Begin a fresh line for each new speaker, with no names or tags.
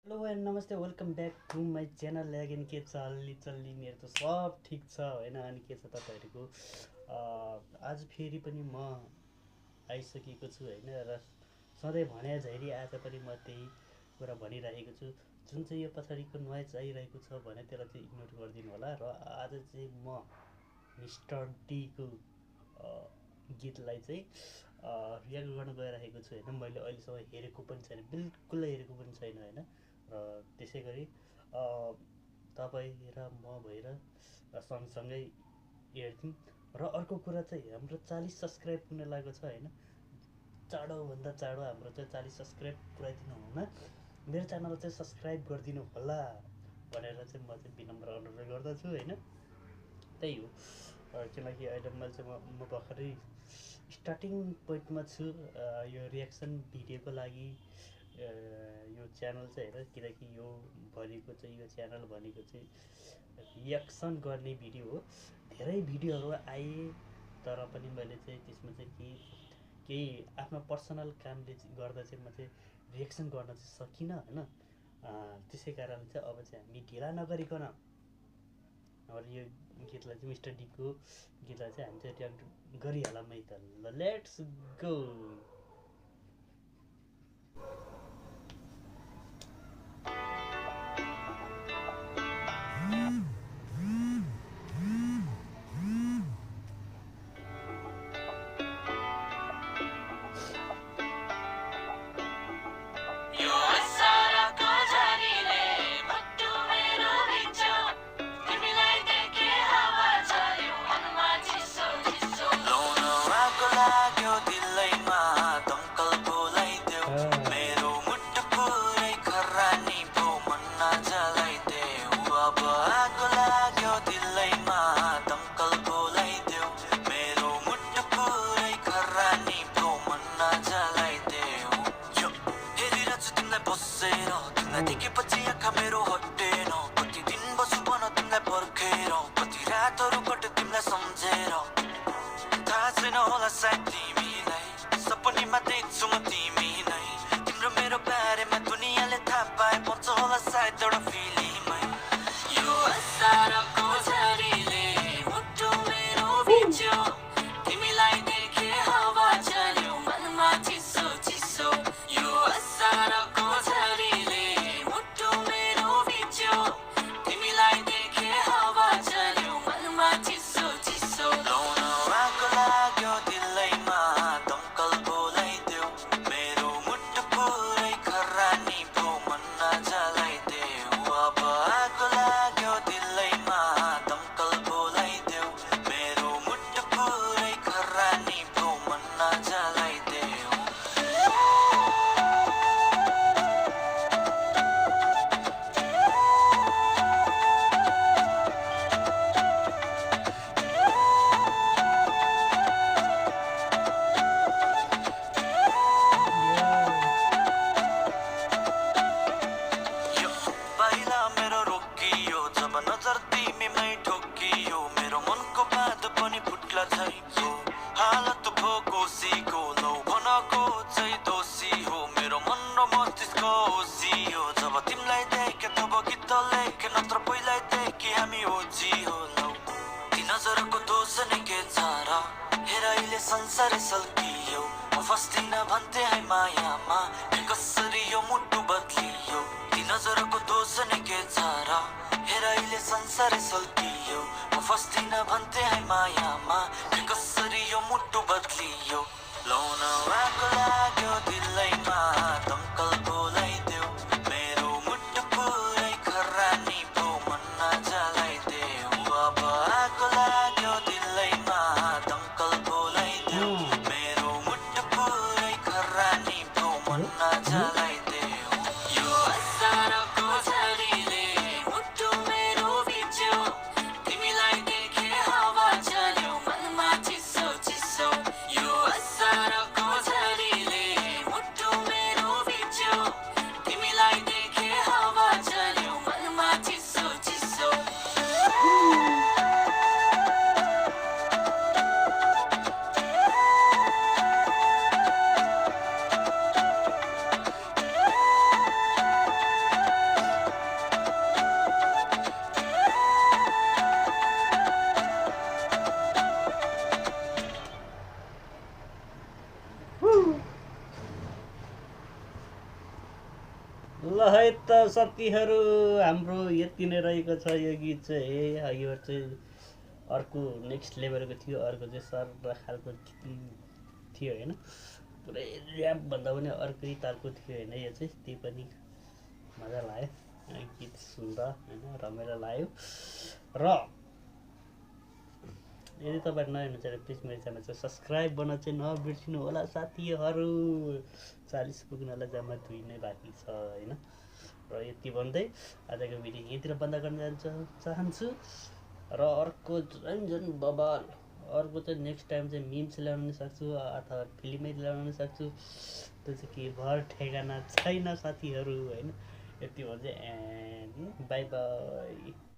Hello and नमस्ते welcome back to my channel again. के छ चल्ली मेरो त सब ठिक छ होइन। अनि के छ तपाईँहरूको आज फेरि पनि म आइसकेको छु होइन। र सधैँ भने झैरी आज पनि म त्यही कुरा भनिरहेको छु। जुन चाहिँ यो पछाडिको नोइज आइरहेको छ भने त्यसलाई चाहिँ इग्नोर गरिदिनु होला। र आज चाहिँ म मिस्टर डीको गीतलाई चाहिँ रियाक्ट गर्न गइरहेको छु होइन। मैले अहिलेसम्म हेरेको पनि छैन, बिल्कुलै हेरेको पनि छैन होइन। र त्यसै गरी तपाईँ र म भएर सँगसँगै हेर्थ्यौँ। र अर्को कुरा चाहिँ हाम्रो 40 सब्सक्राइब पुग्न लागेको छ होइन। चाँडोभन्दा चाँडो हाम्रो चाहिँ 40 सब्सक्राइब पुऱ्याइदिनु हुन मेरो च्यानल चाहिँ सब्सक्राइब गरिदिनु होला भनेर चाहिँ म चाहिँ विनम्र अनुरोध गर्दछु होइन। त्यही हो किनकि अहिले मैले चाहिँ म भर्खरै स्टार्टिङ पोइन्टमा छु यो रियाक्सन भिडियोको लागि। यो च्यानल चाहिँ हेर, किनकि यो भनेको चाहिँ यो च्यानल भनेको चाहिँ रियाक्सन गर्ने भिडियो हो। धेरै भिडियोहरू आए तर पनि मैले चाहिँ त्यसमा चाहिँ केही आफ्नो पर्सनल कामले गर्दा चाहिँ म चाहिँ रियाक्सन गर्न चाहिँ सकिनँ होइन। त्यसै कारण चाहिँ अब चाहिँ हामी ढिला नगरिकन अब यो गीतलाई चाहिँ मिस्टर डीको गीतलाई चाहिँ हामी चाहिँ रियाक्ट गरिहालौँ है त। ल लेट्स गो।
देखेपछि आँखा मेरो हटेन, कति दिन बसु भन तिमीलाई पर्खेर, कति रातहरू कटे तिमीलाई सम्झेर। थाहा छैन होला सायद तिमीलाई, सपनीमा देख्छु म तिमीलाई। तिम्रो मेरो बारेमा दुनियाँले थाहा पाए पर्छ होला सायद एउटा फिल्ममै। यो असारको झरीले मुटु मेरो भिज्यो, तिमीलाई देखे हावा चल्यो मनमा चिसो चिसो। यो असारको झरीले मुटु मेरो भिज्यो, तिमीलाई देखे हावा चल्यो मनमा चिसो चिसो। लाउन आगो लाग्यो दिलैमा दमकल बोलाइदेऊ, मेरो मुटु पुरै खरानी भो मन नजलाइदेऊ। अब आगो लाग्यो दिलैमा दमकल बोलाइदेऊ, मेरो मुटु पुरै खरानी भो मन नजलाइदेऊ। पहिला मेरो रोकियो जब नजर तिमीमै ठोकियो, मेरो मनको बात पनि फुट्ला झैको हालत भो कोसीको। लौ भनको चाहिँ दोषी हो मेरो मन र मस्तिष्क ओसियो, जब तिमीलाई देखे तब गीत लेखे नत्र पहिल्यै देखे हामी ओजी हो। लौ ती नजरको दोष नै के छ र, हेर अहिले संसारै सल्कियो। म फस्दिन भन्थे है मायामा, के कसरी यो मुटु बदलियो। ती नजरको दोष नै के छ र, हेर अहिले संसारै सल्कियो। म फस्दिन भन्थे है मायामा, के कसरी यो मुटु बदलियो। लाउन आगो लाग्यो दिलैमा दमकल बोलाइदेऊ, मेरो मुटु पुरै खरानी भो मन नजलाइदेऊ। अब आगो लाग्यो दिलैमा दमकल बोलाइदेऊ, मेरो मुटु पुरै खरानी भो मन नजलाइदेऊ। यो असारको झरीले मुटु मेरो भिज्यो, तिमीलाई देखे हावा चल्यो मनमा चिसो चिसो। यो असारको झरीले मुटु मेरो
ल है त साथीहरू हाम्रो यति नै रहेको छ यो गीत चाहिँ यो चाहिँ अर्को नेक्स्ट लेभलको थियो अर्को चाहिँ सर खालको थियो होइन पुरै ऱ्यापभन्दा पनि अर्कै तालको थियो होइन यो चाहिँ त्यही पनि मजा लाग्यो गीत सुन्दा होइन रमाइलो लाग्यो र यदि तपाईँहरू नयाँ हुनुहुन्छ भने प्लिज मेरो च्यानल चाहिँ सब्सक्राइब गर्न चाहिँ नबिर्सिनु होला साथीहरू 40 पुग्नलाई जम्मा 2 नै बाँकी छ होइन र यति भन्दै आजको भिडियो यहीँतिर बन्द गर्न चाहन्छु र अर्को झन् बबाल अर्को चाहिँ नेक्स्ट टाइम चाहिँ मिम्स ल्याउन सक्छु अथवा फिल्मै ल्याउन सक्छु त्यो चाहिँ के भर ठेगाना छैन साथीहरू होइन यति भन्छ एन्ड बाई बाई